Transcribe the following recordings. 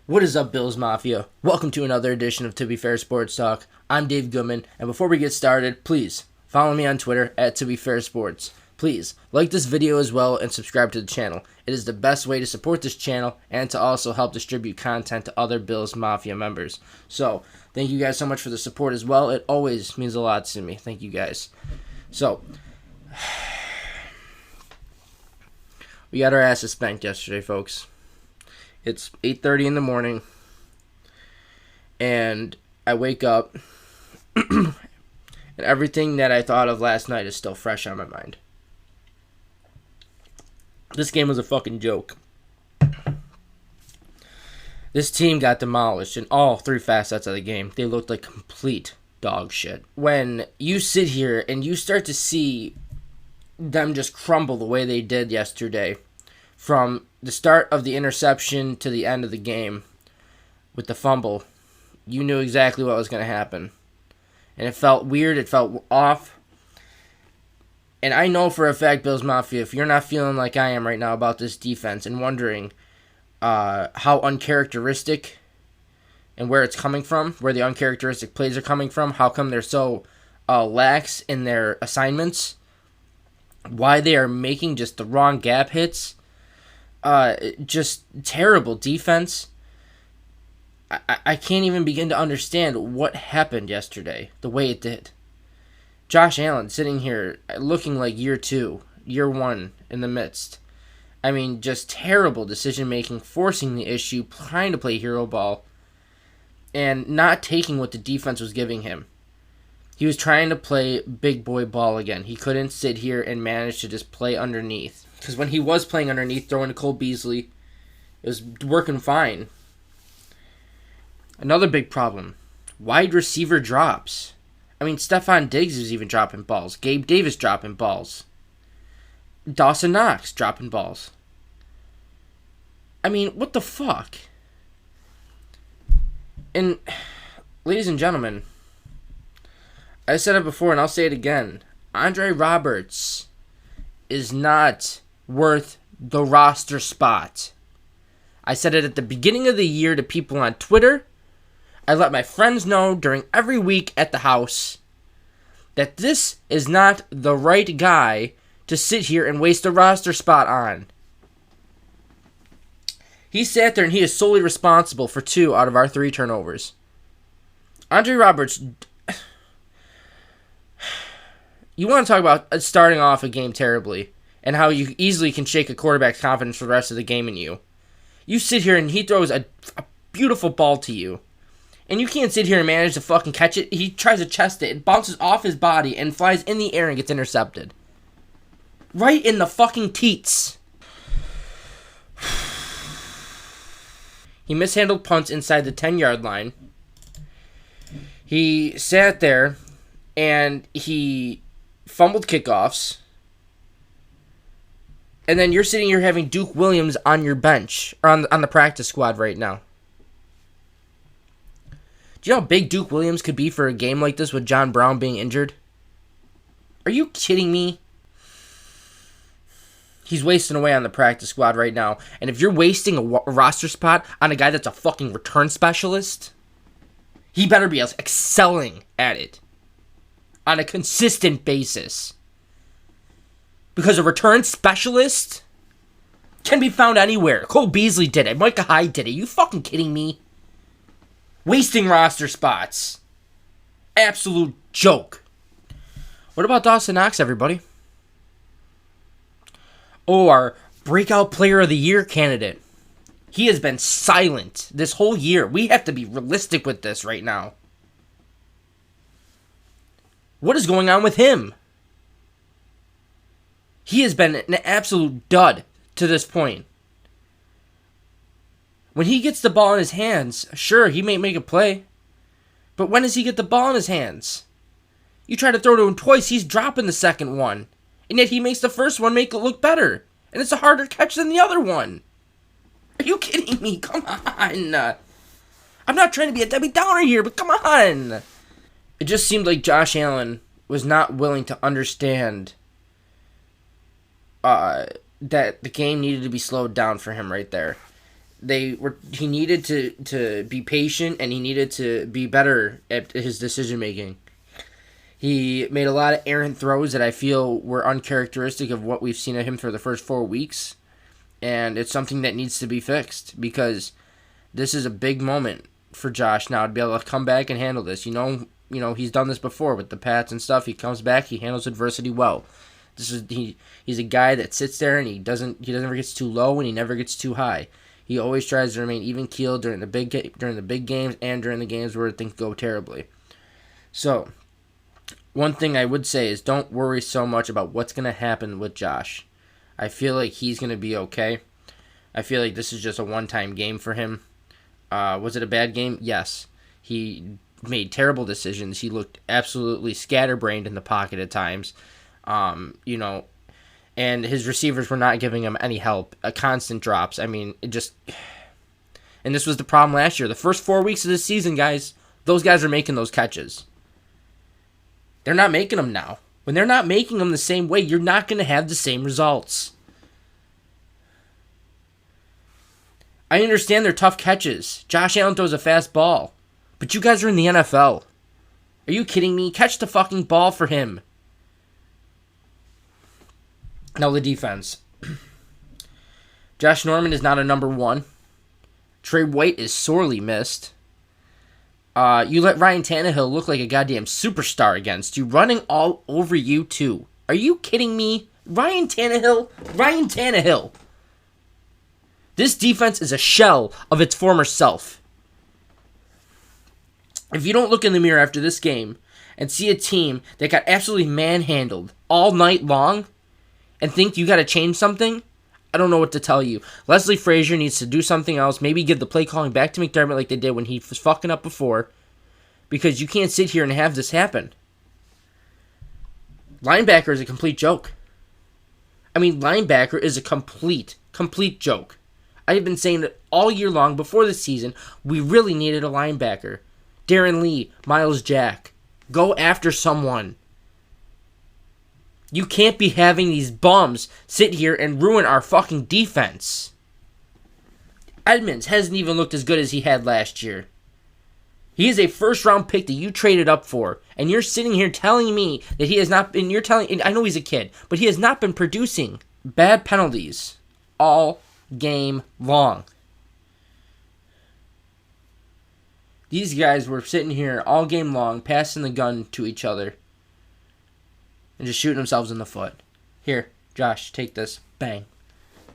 What is up, Bills Mafia? Welcome to another edition of To Be Fair Sports Talk. I'm Dave Goodman, and before we get started, please follow me on Twitter at To Be Fair Sports. Please like this video as well and subscribe to the channel. It is the best way to support this channel and to also help distribute content to other Bills Mafia members. So, thank you guys so much for the support as well. It always means a lot to me. Thank you guys. So, we got our asses spanked yesterday, folks. It's 8:30 in the morning, and I wake up, and everything that I thought of last night is still fresh on my mind. This game was a fucking joke. This team got demolished in all three facets of the game. They looked like complete dog shit. When you sit here and you start to see them just crumble the way they did yesterday, from the start of the interception to the end of the game with the fumble, you knew exactly what was going to happen. And it felt weird. It felt off. And I know for a fact, Bills Mafia, if you're not feeling like I am right now about this defense and wondering how uncharacteristic and where it's coming from, where the uncharacteristic plays are coming from, how come they're so lax in their assignments, why they are making just the wrong gap hits, just terrible defense. I can't even begin to understand what happened yesterday the way it did. Josh Allen sitting here looking like year one in the midst. I mean, just terrible decision making, forcing the issue, trying to play hero ball, and not taking what the defense was giving him. He was trying to play big boy ball again. He couldn't sit here and manage to just play underneath. Because when he was playing underneath, throwing to Cole Beasley, it was working fine. Another big problem, wide receiver drops. I mean, Stephon Diggs is even dropping balls. Gabe Davis dropping balls. Dawson Knox dropping balls. I mean, what the fuck? And, ladies and gentlemen, I said it before and I'll say it again. Andre Roberts is not worth the roster spot. I said it at the beginning of the year to people on Twitter. I let my friends know during every week at the house that this is not the right guy to sit here and waste a roster spot on. He sat there and he is solely responsible for 2 out of our 3 turnovers. Andre Roberts, you want to talk about starting off a game terribly and how you easily can shake a quarterback's confidence for the rest of the game in you. You sit here and he throws a beautiful ball to you, and you can't sit here and manage to fucking catch it. He tries to chest it. It bounces off his body and flies in the air and gets intercepted. Right in the fucking teats. He mishandled punts inside the 10-yard line. He sat there and he fumbled kickoffs. And then you're sitting here having Duke Williams on your bench, or on the practice squad right now. Do you know how big Duke Williams could be for a game like this with John Brown being injured? Are you kidding me? He's wasting away on the practice squad right now. And if you're wasting a roster spot on a guy that's a fucking return specialist, he better be excelling at it on a consistent basis. Because a return specialist can be found anywhere. Cole Beasley did it. Micah Hyde did it. You fucking kidding me? Wasting roster spots. Absolute joke. What about Dawson Knox, everybody? Oh, our breakout player of the year candidate. He has been silent this whole year. We have to be realistic with this right now. What is going on with him? He has been an absolute dud to this point. When he gets the ball in his hands, sure, he may make a play. But when does he get the ball in his hands? You try to throw to him twice, he's dropping the second one. And yet he makes the first one make it look better. And it's a harder catch than the other one. Are you kidding me? Come on. I'm not trying to be a Debbie Downer here, but come on. It just seemed like Josh Allen was not willing to understand that the game needed to be slowed down for him right there. He needed to be patient, and he needed to be better at his decision making. He made a lot of errant throws that I feel were uncharacteristic of what we've seen of him for the first 4 weeks, and it's something that needs to be fixed, because this is a big moment for Josh now to be able to come back and handle this. He's done this before with the Pats and stuff. He comes back, he handles adversity well. He's a guy that sits there and he never gets too low and he never gets too high. He always tries to remain even keeled during the big games and during the games where things go terribly. So, one thing I would say is don't worry so much about what's going to happen with Josh. I feel like he's going to be okay. I feel like this is just a one-time game for him. Was it a bad game? Yes. He made terrible decisions. He looked absolutely scatterbrained in the pocket at times. And his receivers were not giving him any help. Constant drops. I mean, and this was the problem last year. The first 4 weeks of the season, guys, those guys are making those catches. They're not making them now. When they're not making them the same way, you're not going to have the same results. I understand they're tough catches. Josh Allen throws a fast ball. But you guys are in the NFL. Are you kidding me? Catch the fucking ball for him. Now the defense. Josh Norman is not a number one. Trey White is sorely missed. You let Ryan Tannehill look like a goddamn superstar against you, running all over you too. Are you kidding me? Ryan Tannehill. This defense is a shell of its former self. If you don't look in the mirror after this game and see a team that got absolutely manhandled all night long and think you got to change something, I don't know what to tell you. Leslie Frazier needs to do something else. Maybe give the play calling back to McDermott like they did when he was fucking up before, because you can't sit here and have this happen. Linebacker is a complete joke. Linebacker is a complete joke. I've been saying it all year long before the season. We really needed a linebacker. Darren Lee, Miles Jack. Go after someone. You can't be having these bums sit here and ruin our fucking defense. Edmonds hasn't even looked as good as he had last year. He is a first-round pick that you traded up for, and you're sitting here telling me that he has not been, I know he's a kid, but he has not been producing. Bad penalties all game long. These guys were sitting here all game long, passing the gun to each other and just shooting themselves in the foot. Here, Josh, take this. Bang.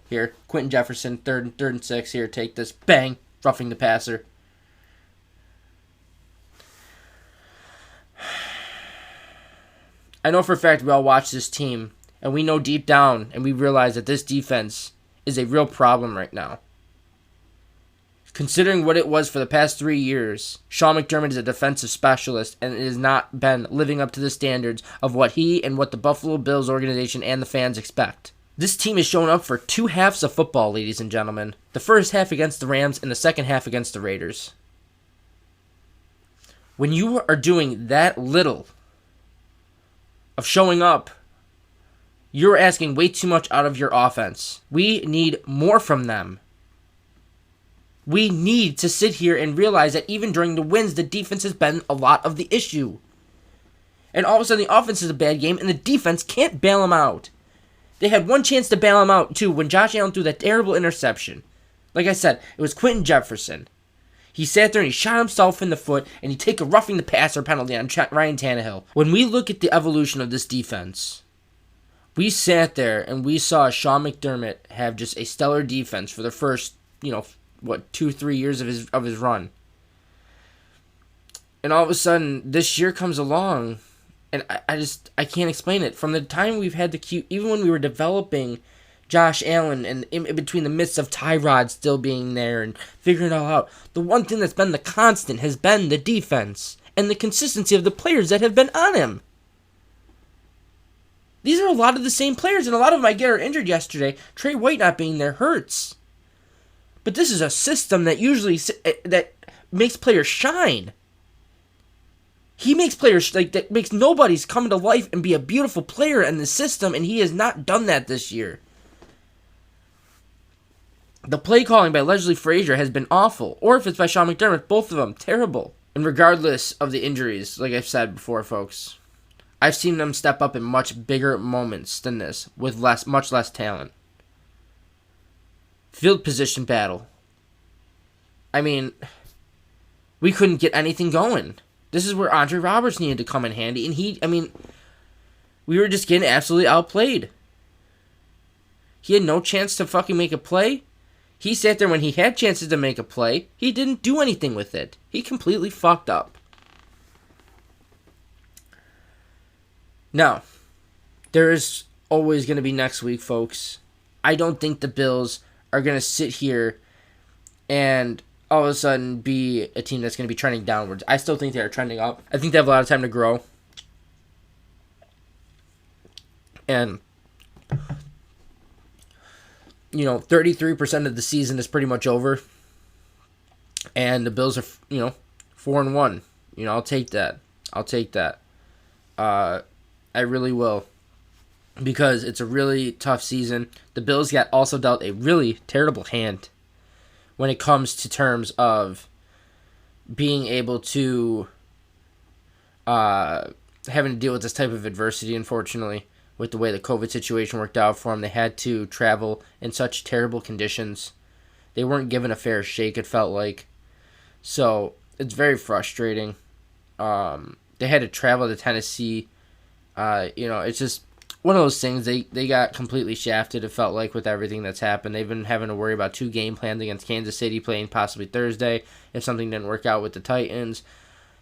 Here, Quentin Jefferson, third and 6. Here, take this. Bang. Roughing the passer. I know for a fact we all watch this team, and we know deep down, and we realize that this defense is a real problem right now. Considering what it was for the past 3 years, Sean McDermott is a defensive specialist, and it has not been living up to the standards of what he and what the Buffalo Bills organization and the fans expect. This team is showing up for 2 halves of football, ladies and gentlemen. The first half against the Rams and the second half against the Raiders. When you are doing that little of showing up, you're asking way too much out of your offense. We need more from them. We need to sit here and realize that even during the wins, the defense has been a lot of the issue. And all of a sudden, the offense is a bad game, and the defense can't bail them out. They had one chance to bail them out, too, when Josh Allen threw that terrible interception. Like I said, it was Quentin Jefferson. He sat there and he shot himself in the foot, and he took a roughing the passer penalty on Ryan Tannehill. When we look at the evolution of this defense, we sat there and we saw Sean McDermott have just a stellar defense for the first, 2-3 years of his run. And all of a sudden, this year comes along, and I can't explain it. From the time we've had even when we were developing Josh Allen and in between the midst of Tyrod still being there and figuring it all out, the one thing that's been the constant has been the defense and the consistency of the players that have been on him. These are a lot of the same players, and a lot of them I get are injured yesterday. Trey White not being there hurts. But this is a system that usually that makes players shine. He makes players that makes nobody's come to life and be a beautiful player in the system, and he has not done that this year. The play calling by Leslie Frazier has been awful. Or if it's by Sean McDermott, both of them, terrible. And regardless of the injuries, like I've said before, folks, I've seen them step up in much bigger moments than this with much less talent. Field position battle. I mean, we couldn't get anything going. This is where Andre Roberts needed to come in handy. And we were just getting absolutely outplayed. He had no chance to fucking make a play. He sat there when he had chances to make a play. He didn't do anything with it. He completely fucked up. Now, there is always going to be next week, folks. I don't think the Bills are going to sit here and all of a sudden be a team that's going to be trending downwards. I still think they are trending up. I think they have a lot of time to grow. And 33% of the season is pretty much over. And the Bills are, 4-1. I'll take that. I really will. Because it's a really tough season. The Bills got also dealt a really terrible hand when it comes to terms of being able to having to deal with this type of adversity, unfortunately, with the way the COVID situation worked out for them. They had to travel in such terrible conditions. They weren't given a fair shake, it felt like. So, it's very frustrating. They had to travel to Tennessee. It's just one of those things. They got completely shafted, it felt like, with everything that's happened. They've been having to worry about 2 game plans against Kansas City, playing possibly Thursday if something didn't work out with the Titans.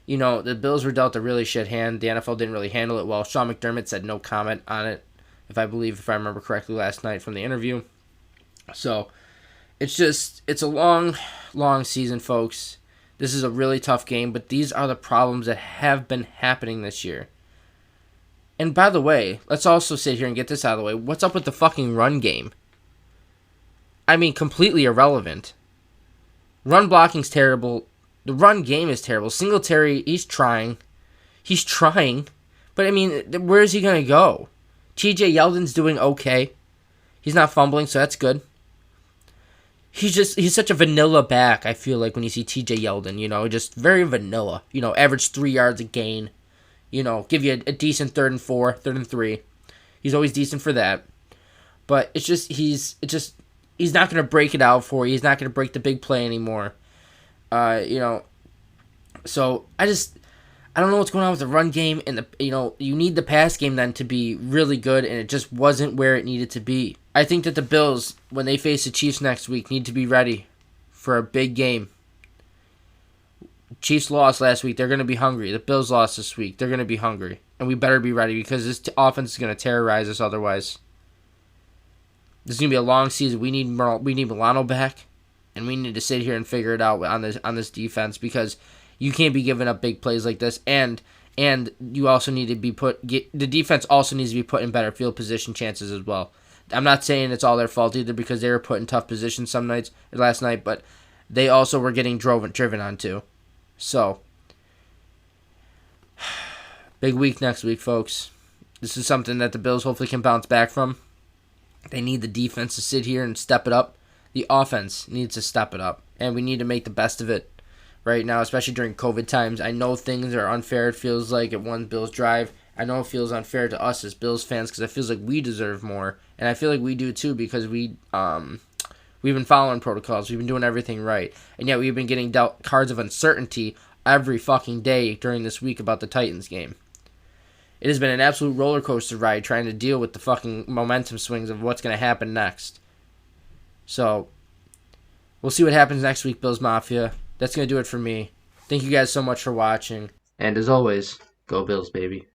The Bills were dealt a really shit hand. The NFL didn't really handle it well. Sean McDermott said no comment on it, if I remember correctly last night from the interview. So, it's a long, long season, folks. This is a really tough game, but these are the problems that have been happening this year. And by the way, let's also sit here and get this out of the way. What's up with the fucking run game? Completely irrelevant. Run blocking's terrible. The run game is terrible. Singletary, he's trying. But, where is he going to go? TJ Yeldon's doing okay. He's not fumbling, so that's good. He's such a vanilla back, I feel like, when you see TJ Yeldon, just very vanilla. Average 3 yards a gain. Give you a decent 3rd and 4, 3rd and 3. He's always decent for that. But he's not going to break it out for you. He's not going to break the big play anymore. So I don't know what's going on with the run game, and you need the pass game then to be really good, and it just wasn't where it needed to be. I think that the Bills, when they face the Chiefs next week, need to be ready for a big game. Chiefs lost last week. They're going to be hungry. The Bills lost this week. They're going to be hungry. And we better be ready because this offense is going to terrorize us otherwise. This is going to be a long season. We need Milano back, and we need to sit here and figure it out on this defense because you can't be giving up big plays like this. And you also need to the defense also needs to be put in better field position chances as well. I'm not saying it's all their fault either because they were put in tough positions last night, but they also were getting driven on too. So, big week next week, folks. This is something that the Bills hopefully can bounce back from. They need the defense to sit here and step it up. The offense needs to step it up, and we need to make the best of it right now, especially during COVID times. I know things are unfair, it feels like, at one Bills drive. I know it feels unfair to us as Bills fans because it feels like we deserve more, and I feel like we do too because we've been following protocols. We've been doing everything right. And yet we've been getting dealt cards of uncertainty every fucking day during this week about the Titans game. It has been an absolute roller coaster ride trying to deal with the fucking momentum swings of what's going to happen next. So, we'll see what happens next week, Bills Mafia. That's going to do it for me. Thank you guys so much for watching. And as always, go Bills, baby.